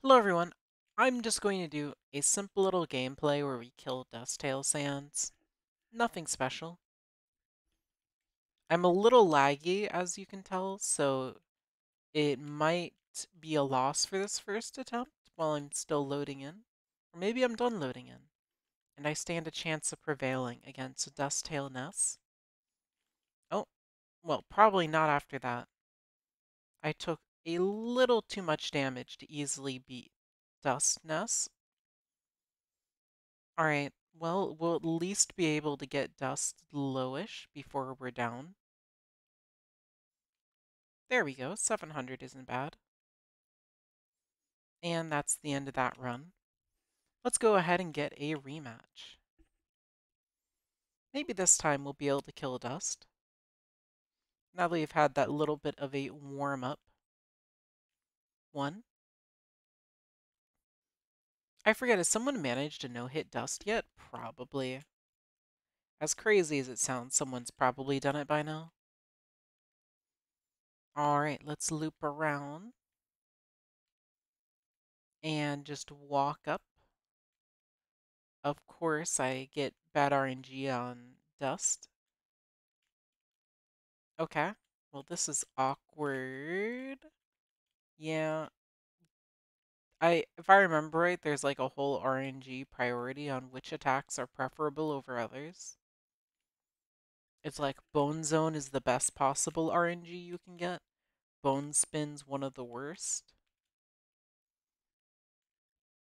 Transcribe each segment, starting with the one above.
Hello everyone, I'm just going to do a simple little gameplay where we kill Dusttale Sands. Nothing special. I'm a little laggy as you can tell, so it might be a loss for this first attempt while I'm still loading in. Or maybe I'm done loading in, and I stand a chance of prevailing against Dusttale Ness. Oh, well, probably not after that. I took a little too much damage to easily beat Dust Ness. Alright, well, we'll at least be able to get dust lowish before we're down. There we go, 700 isn't bad. And that's the end of that run. Let's go ahead and get a rematch. Maybe this time we'll be able to kill dust. Now that we've had that little bit of a warm-up. One. I forget, has someone managed to no-hit dust yet? Probably. As crazy as it sounds, someone's probably done it by now. Alright, let's loop around. And just walk up. Of course, I get bad RNG on dust. Okay. Well, this is awkward. Yeah. If I remember right, there's like a whole RNG priority on which attacks are preferable over others. It's like Bone Zone is the best possible RNG you can get. Bone Spin's one of the worst.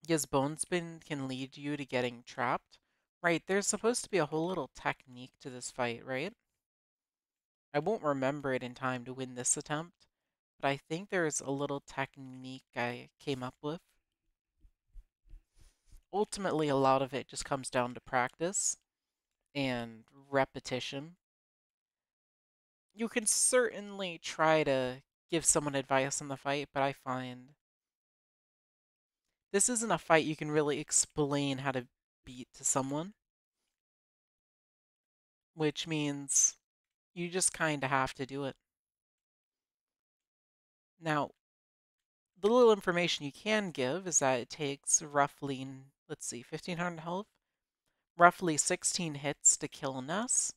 Because Bone Spin can lead you to getting trapped. Right, there's supposed to be a whole little technique to this fight, right? I won't remember it in time to win this attempt, but I think there's a little technique I came up with. Ultimately, a lot of it just comes down to practice and repetition. You can certainly try to give someone advice on the fight, but I find this isn't a fight you can really explain how to beat to someone, which means you just kind of have to do it. Now, the little information you can give is that it takes roughly, let's see, 1500 health, roughly 16 hits to kill Ness.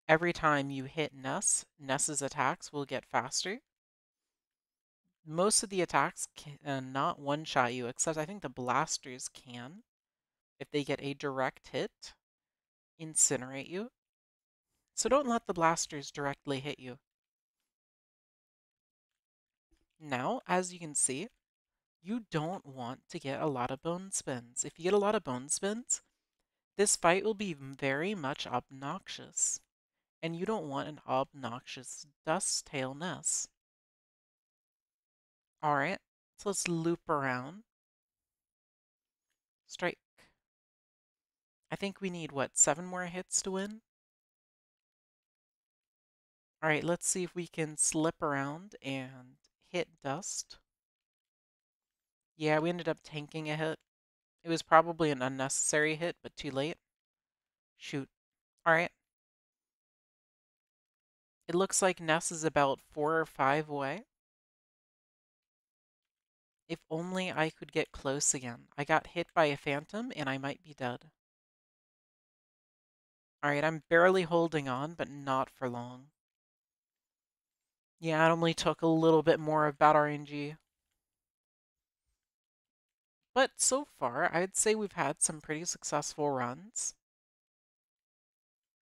Every time you hit Ness, Ness's attacks will get faster. Most of the attacks cannot one-shot you, except I think the blasters can. If they get a direct hit, incinerate you. So don't let the blasters directly hit you. Now, as you can see, you don't want to get a lot of bone spins. If you get a lot of bone spins, this fight will be very much obnoxious. And you don't want an obnoxious Dusttale Ness. Alright, so let's loop around. Strike. I think we need, what, 7 more hits to win? Alright, let's see if we can slip around and hit dust. Yeah, we ended up tanking a hit. It was probably an unnecessary hit, but too late. Shoot. Alright. It looks like Ness is about 4 or 5 away. If only I could get close again. I got hit by a phantom and I might be dead. Alright, I'm barely holding on, but not for long. Yeah, it only took a little bit more of bad RNG. But so far, I'd say we've had some pretty successful runs.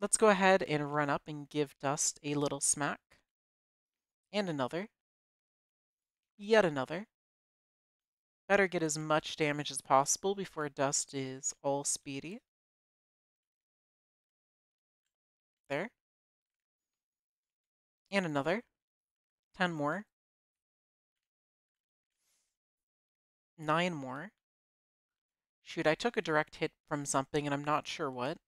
Let's go ahead and run up and give Dust a little smack. And another. Yet another. Better get as much damage as possible before Dust is all speedy. There. And another. 10 more. 9 more. Shoot, I took a direct hit from something and I'm not sure what.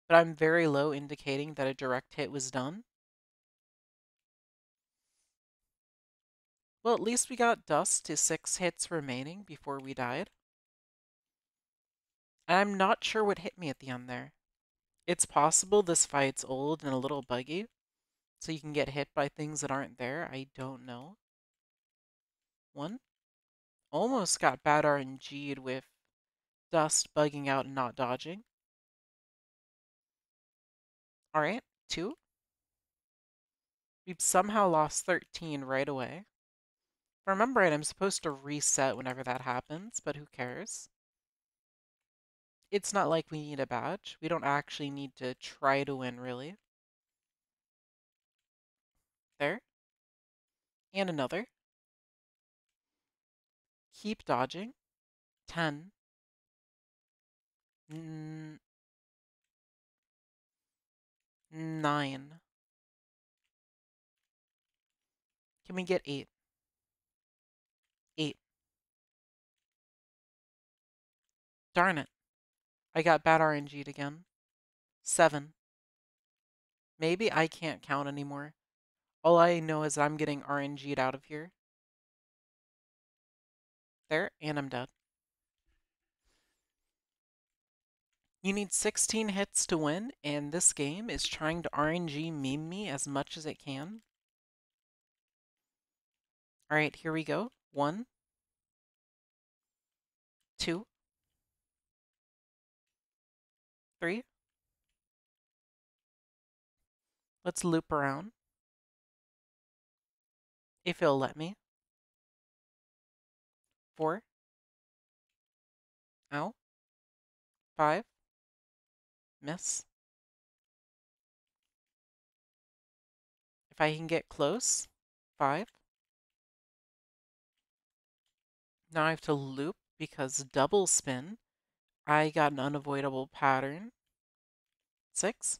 But I'm very low, indicating that a direct hit was done. Well, at least we got Dust to 6 hits remaining before we died. I'm not sure what hit me at the end there. It's possible this fight's old and a little buggy, so you can get hit by things that aren't there. I don't know. One. almost got bad RNG'd with Dust bugging out and not dodging. Alright, 2. We've somehow lost 13 right away. If I remember right, I'm supposed to reset whenever that happens, but who cares? It's not like we need a badge. We don't actually need to try to win, really. There. And another. Keep dodging. 10. 9. Can we get 8? 8. Darn it. I got bad RNG'd again. 7. Maybe I can't count anymore. All I know is I'm getting RNG'd out of here. There, and I'm dead. You need 16 hits to win, and this game is trying to RNG meme me as much as it can. Alright, here we go. 1, 2, 3. Let's loop around. If it'll let me. 4. Ow. 5. Miss. If I can get close. 5. Now I have to loop because double spin. I got an unavoidable pattern. 6.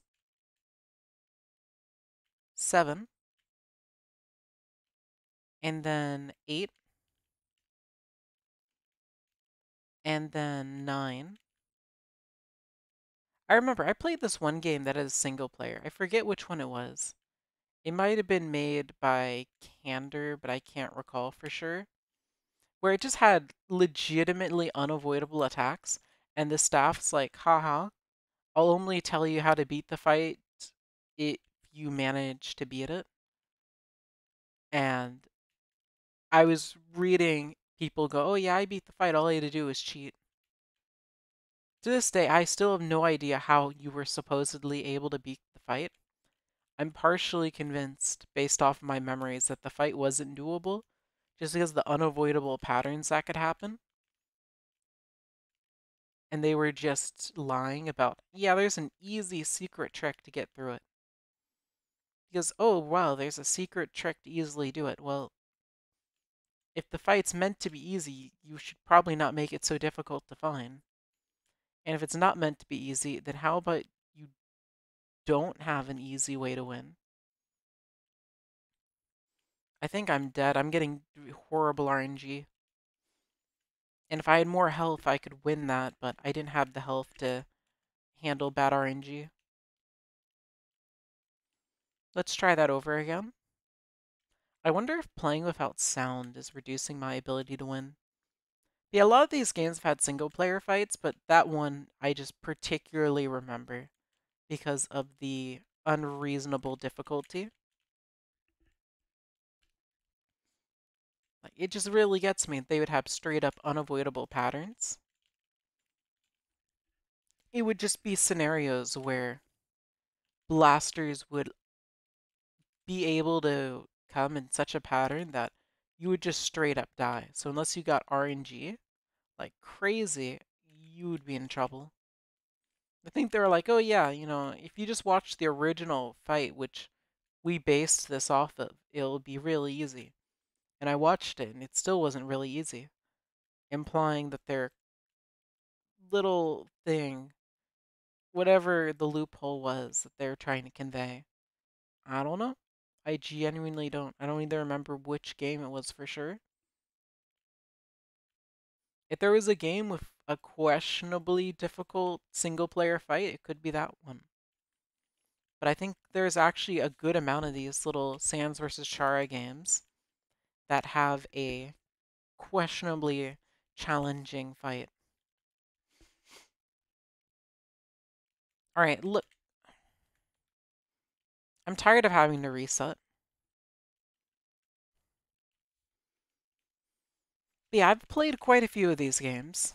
7. And then 8. And then 9. I remember I played this one game that is single player. I forget which one it was. It might have been made by Candor, but I can't recall for sure. Where it just had legitimately unavoidable attacks, and the staff's like, haha, I'll only tell you how to beat the fight if you manage to beat it. And I was reading people go, oh yeah, I beat the fight, all I had to do was cheat. To this day, I still have no idea how you were supposedly able to beat the fight. I'm partially convinced, based off of my memories, that the fight wasn't doable, just because of the unavoidable patterns that could happen. And they were just lying about, yeah, there's an easy secret trick to get through it. Because, oh, wow, there's a secret trick to easily do it. Well, if the fight's meant to be easy, you should probably not make it so difficult to find. And if it's not meant to be easy, then how about you don't have an easy way to win? I think I'm dead. I'm getting horrible RNG. And if I had more health, I could win that, but I didn't have the health to handle bad RNG. Let's try that over again. I wonder if playing without sound is reducing my ability to win. Yeah, a lot of these games have had single player fights, but that one I just particularly remember because of the unreasonable difficulty. Like, it just really gets me. They would have straight up unavoidable patterns. It would just be scenarios where blasters would be able to come in such a pattern that you would just straight up die. So unless you got RNG like crazy, you would be in trouble. I think they were like, oh yeah, if you just watch the original fight, which we based this off of, it'll be really easy. And I watched it, and it still wasn't really easy, implying that their little thing, whatever the loophole was that they're trying to convey, I don't know. I genuinely don't. I don't even remember which game it was for sure. If there was a game with a questionably difficult single player fight, it could be that one. But I think there's actually a good amount of these little Sans versus Chara games that have a questionably challenging fight. All right, look. I'm tired of having to reset. But yeah, I've played quite a few of these games.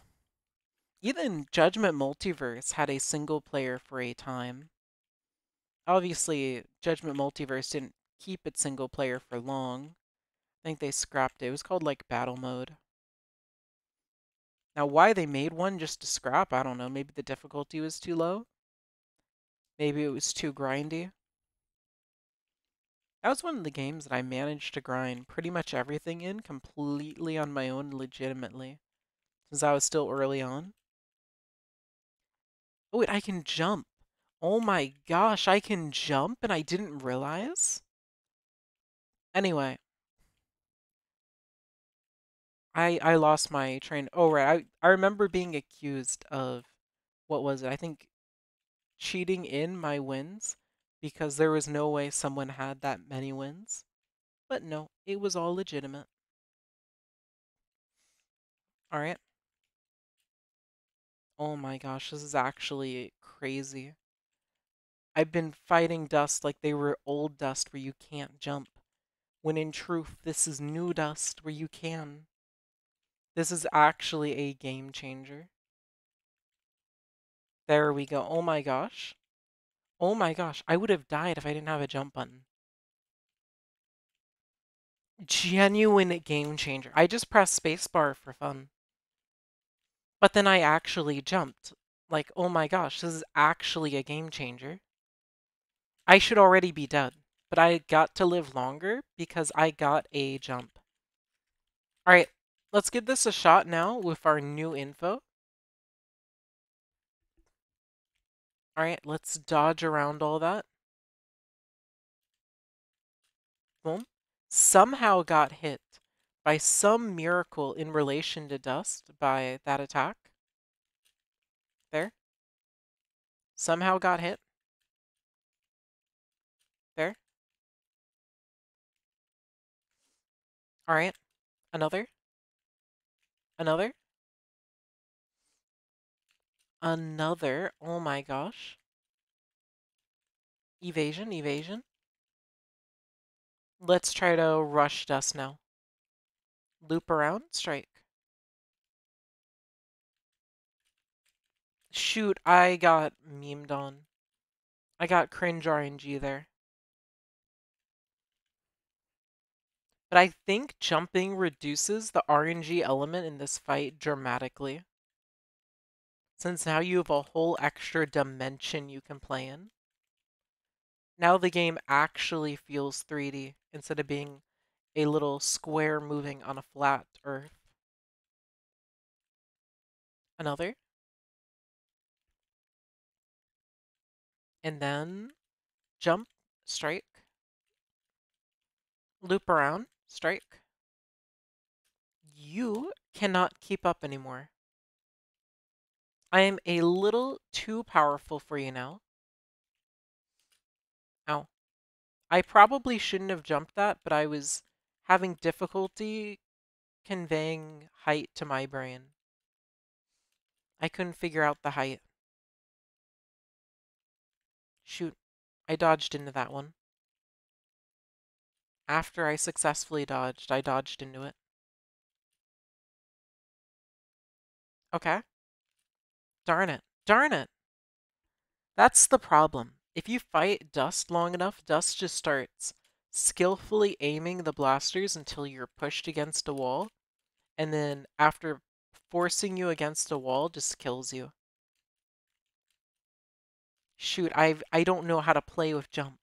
Even Judgment Multiverse had a single player for a time. Obviously, Judgment Multiverse didn't keep it single player for long. I think they scrapped it. It was called like Battle Mode. Now, why they made one just to scrap, I don't know. Maybe the difficulty was too low. Maybe it was too grindy. That was one of the games that I managed to grind pretty much everything in completely on my own legitimately, since I was still early on. Oh wait, I can jump. Oh my gosh, I can jump and I didn't realize? Anyway, I lost my train. Oh right, I remember being accused of, what was it? I think cheating in my wins because there was no way someone had that many wins. But no, it was all legitimate. All right. Oh my gosh, this is actually crazy. I've been fighting dust like they were old dust where you can't jump, when in truth, this is new dust where you can. This is actually a game changer. There we go. Oh my gosh. Oh my gosh. I would have died if I didn't have a jump button. Genuine game changer. I just pressed spacebar for fun. But then I actually jumped. Like, oh my gosh, this is actually a game changer. I should already be dead, but I got to live longer because I got a jump. All right, let's give this a shot now with our new info. All right, let's dodge around all that. Boom. Somehow got hit by some miracle in relation to dust by that attack. There. Somehow got hit. There. All right. Another. Another. Another. Oh my gosh. Evasion, evasion. Let's try to rush dust now. Loop around, strike. Shoot, I got memed on. I got cringe RNG there. But I think jumping reduces the RNG element in this fight dramatically, since now you have a whole extra dimension you can play in. Now the game actually feels 3D instead of being a little square moving on a flat earth. Another. And then jump, strike, loop around, strike. You cannot keep up anymore. I am a little too powerful for you now. Ow. I probably shouldn't have jumped that, but I was having difficulty conveying height to my brain. I couldn't figure out the height. Shoot, I dodged into that one. After I successfully dodged, I dodged into it. Okay. Darn it. Darn it. That's the problem. If you fight Dust long enough, Dust just starts skillfully aiming the blasters until you're pushed against a wall, and then after forcing you against a wall, just kills you. Shoot, I don't know how to play with jump.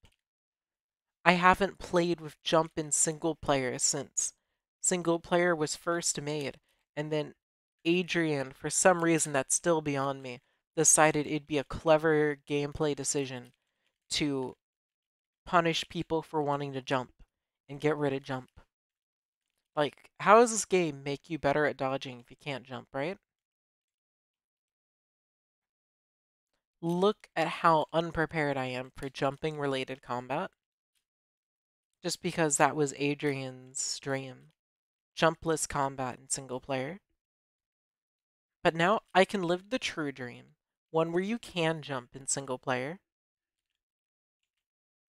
I haven't played with jump in single player since single player was first made, and then Adrian, for some reason that's still beyond me, decided it'd be a clever gameplay decision to punish people for wanting to jump and get rid of jump. Like, how does this game make you better at dodging if you can't jump, right? Look at how unprepared I am for jumping related combat. Just because that was Adrian's dream. Jumpless combat in single player. But now I can live the true dream. One where you can jump in single player.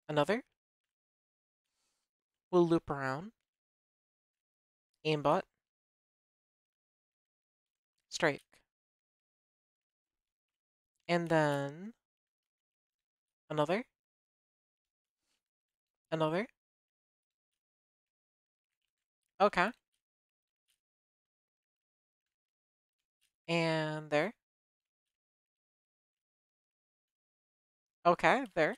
Another. We'll loop around. Aimbot. Strike. And then another, another. Okay. And there. Okay, there.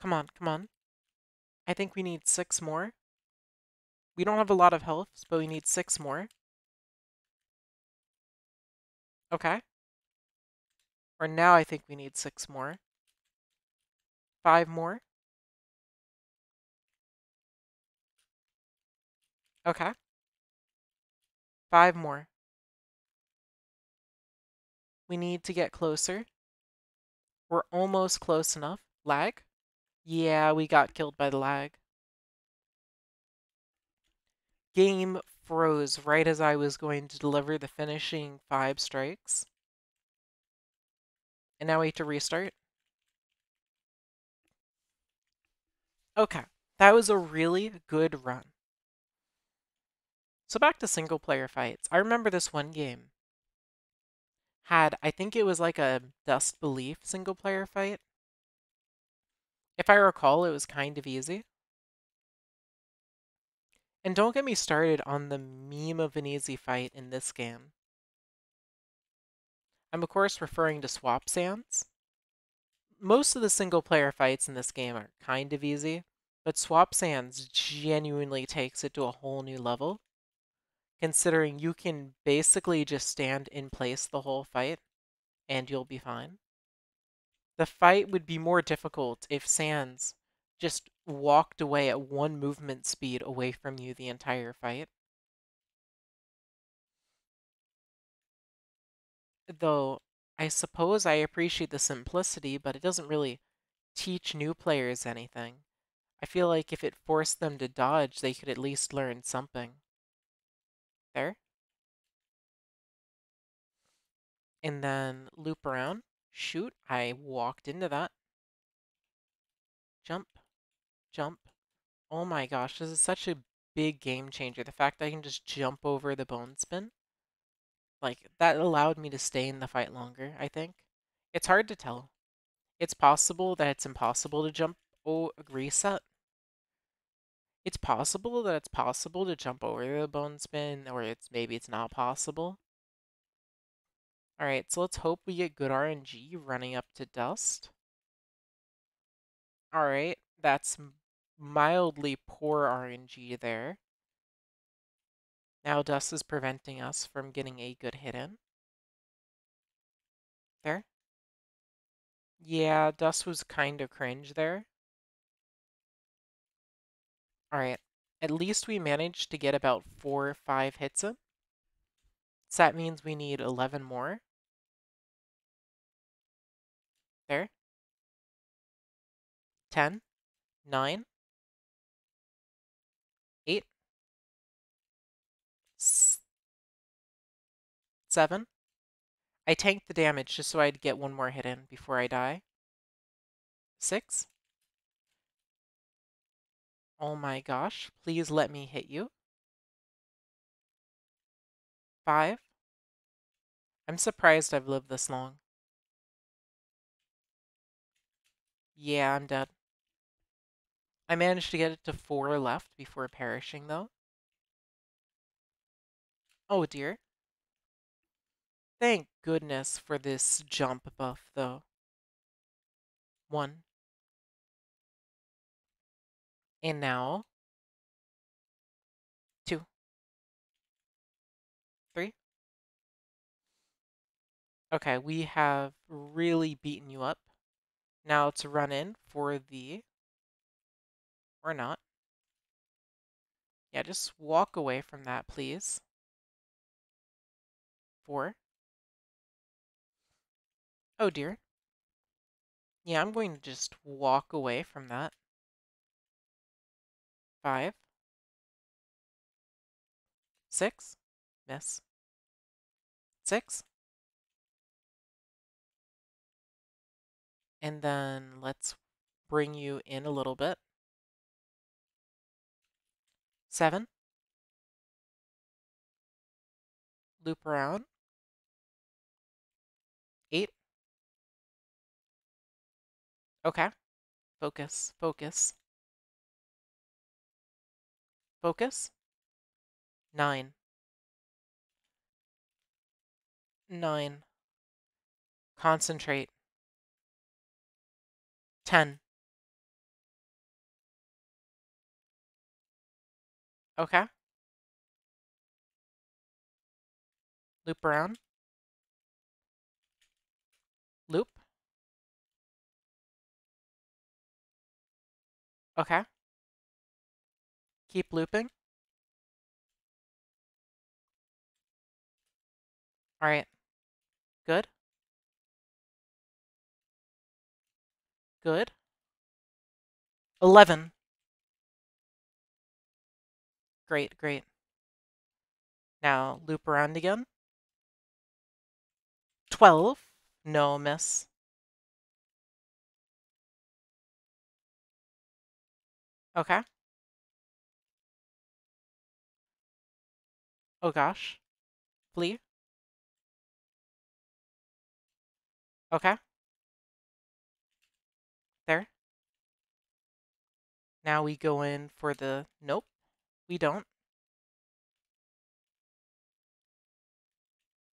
Come on, come on. I think we need 6 more. We don't have a lot of health, but we need 6 more. Okay. Or now I think we need 6 more. 5 more. Okay. 5 more. We need to get closer. We're almost close enough. Lag? Yeah, we got killed by the lag. Game froze right as I was going to deliver the finishing 5 strikes. And now we have to restart. Okay, that was a really good run. So back to single player fights. I remember this one game had, I think it was like a Dust Belief single player fight. If I recall, it was kind of easy. And don't get me started on the meme of an easy fight in this game. I'm of course referring to Swap Sands. Most of the single player fights in this game are kind of easy, but Swap Sands genuinely takes it to a whole new level, considering you can basically just stand in place the whole fight and you'll be fine. The fight would be more difficult if Sands just walked away at one movement speed away from you the entire fight. Though I suppose I appreciate the simplicity, but it doesn't really teach new players anything. I feel like if it forced them to dodge, they could at least learn something. There. And then loop around. Shoot, I walked into that. Jump, jump. Oh my gosh, this is such a big game changer. The fact that I can just jump over the bone spin. Like, that allowed me to stay in the fight longer, I think. It's hard to tell. It's possible that it's impossible to jump. Oh, reset. It's possible that it's possible to jump over the bone spin, or maybe it's not possible. All right, so let's hope we get good RNG running up to Dust. All right, that's mildly poor RNG there. Now Dust is preventing us from getting a good hit in. There. Yeah, Dust was kind of cringe there. All right, at least we managed to get about 4 or 5 hits in. So that means we need 11 more. There. 10, 9, 8, 7. I tanked the damage just so I'd get one more hit in before I die. 6. Oh my gosh, please let me hit you. 5. I'm surprised I've lived this long. Yeah, I'm dead. I managed to get it to 4 left before perishing, though. Oh dear. Thank goodness for this jump buff, though. 1. And now 2. 3. Okay, we have really beaten you up. Now let's run in for the... or not. Yeah, just walk away from that, please. 4. Oh dear. Yeah, I'm going to just walk away from that. 5. 6. Miss. 6. And then let's bring you in a little bit. 7. Loop around. 8. Okay. Focus, focus, focus. 9. 9. Concentrate. 10. Okay. Loop around. Loop. Okay. Keep looping. All right. Good. Good. 11. Great, great. Now loop around again. 12. No, miss. Okay. Oh gosh. Flee. Okay. There. Now we go in for the... Nope. We don't.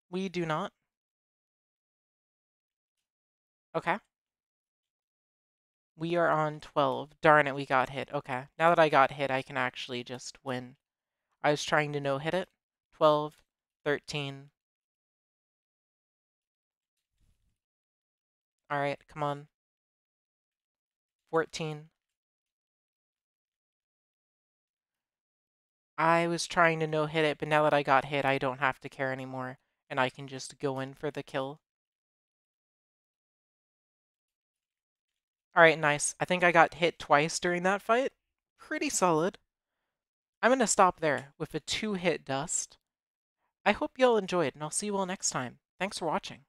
We do not. Okay. We are on 12. Darn it, we got hit. Okay. Now that I got hit, I can actually just win. I was trying to no-hit it. 12, 13. All right, come on. 14. I was trying to no-hit it, but now that I got hit, I don't have to care anymore, and I can just go in for the kill. All right, nice. I think I got hit twice during that fight. Pretty solid. I'm going to stop there with a 2-hit dust. I hope you all enjoyed, and I'll see you all next time. Thanks for watching.